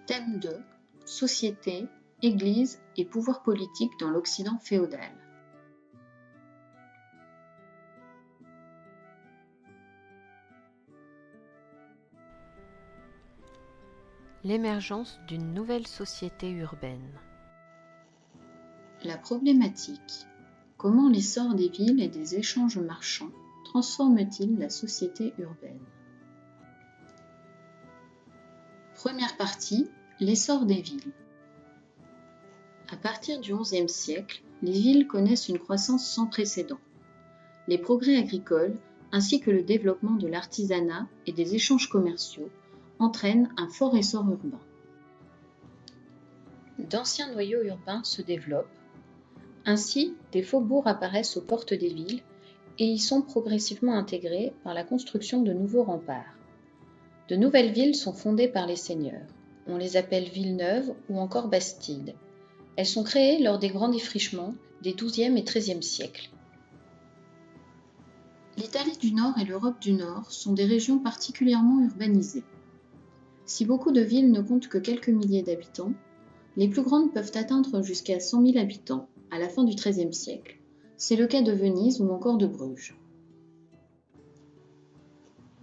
Thème 2. Société, Église et pouvoir politique dans l'Occident féodal. L'émergence d'une nouvelle société urbaine. La problématique. Comment l'essor des villes et des échanges marchands transforme-t-il la société urbaine? Première partie, l'essor des villes. À partir du XIe siècle, les villes connaissent une croissance sans précédent. Les progrès agricoles, ainsi que le développement de l'artisanat et des échanges commerciaux, entraînent un fort essor urbain. D'anciens noyaux urbains se développent. Ainsi, des faubourgs apparaissent aux portes des villes et y sont progressivement intégrés par la construction de nouveaux remparts. De nouvelles villes sont fondées par les seigneurs. On les appelle villes neuves ou encore bastides. Elles sont créées lors des grands défrichements des XIIe et XIIIe siècles. L'Italie du Nord et l'Europe du Nord sont des régions particulièrement urbanisées. Si beaucoup de villes ne comptent que quelques milliers d'habitants, les plus grandes peuvent atteindre jusqu'à 100 000 habitants à la fin du XIIIe siècle. C'est le cas de Venise ou encore de Bruges.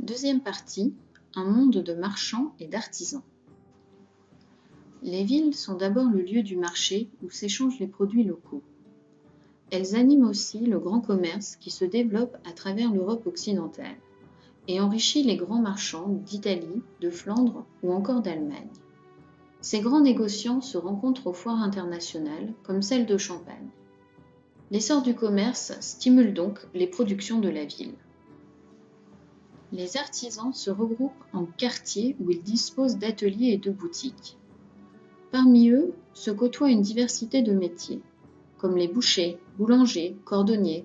Deuxième partie, un monde de marchands et d'artisans. Les villes sont d'abord le lieu du marché où s'échangent les produits locaux. Elles animent aussi le grand commerce qui se développe à travers l'Europe occidentale et enrichit les grands marchands d'Italie, de Flandre ou encore d'Allemagne. Ces grands négociants se rencontrent aux foires internationales comme celle de Champagne. L'essor du commerce stimule donc les productions de la ville. Les artisans se regroupent en quartiers où ils disposent d'ateliers et de boutiques. Parmi eux se côtoie une diversité de métiers, comme les bouchers, boulangers, cordonniers.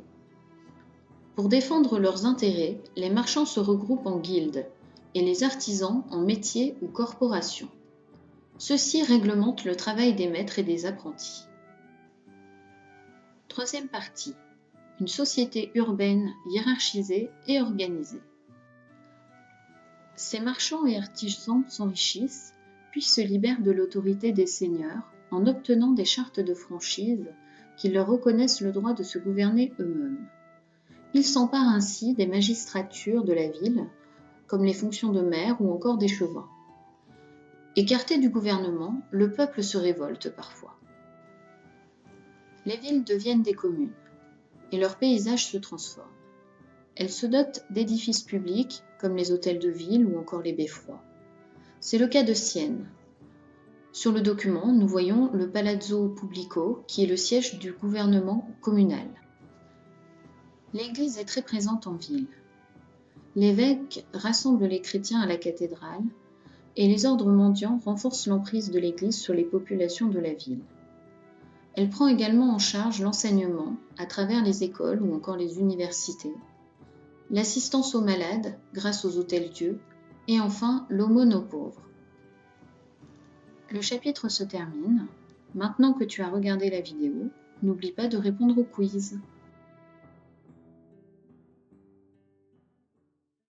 Pour défendre leurs intérêts, les marchands se regroupent en guildes et les artisans en métiers ou corporations. Ceux-ci réglementent le travail des maîtres et des apprentis. Troisième partie, une société urbaine hiérarchisée et organisée. Ces marchands et artisans s'enrichissent, puis se libèrent de l'autorité des seigneurs en obtenant des chartes de franchise qui leur reconnaissent le droit de se gouverner eux-mêmes. Ils s'emparent ainsi des magistratures de la ville, comme les fonctions de maire ou encore d'échevin. Écarté du gouvernement, le peuple se révolte parfois. Les villes deviennent des communes et leur paysage se transforme. Elles se dotent d'édifices publics comme les hôtels de ville ou encore les beffrois. C'est le cas de Sienne. Sur le document, nous voyons le Palazzo Pubblico qui est le siège du gouvernement communal. L'église est très présente en ville. L'évêque rassemble les chrétiens à la cathédrale et les ordres mendiants renforcent l'emprise de l'église sur les populations de la ville. Elle prend également en charge l'enseignement à travers les écoles ou encore les universités, l'assistance aux malades grâce aux hôtels-dieux et enfin l'aumône aux pauvres. Le chapitre se termine. Maintenant que tu as regardé la vidéo, n'oublie pas de répondre au quiz.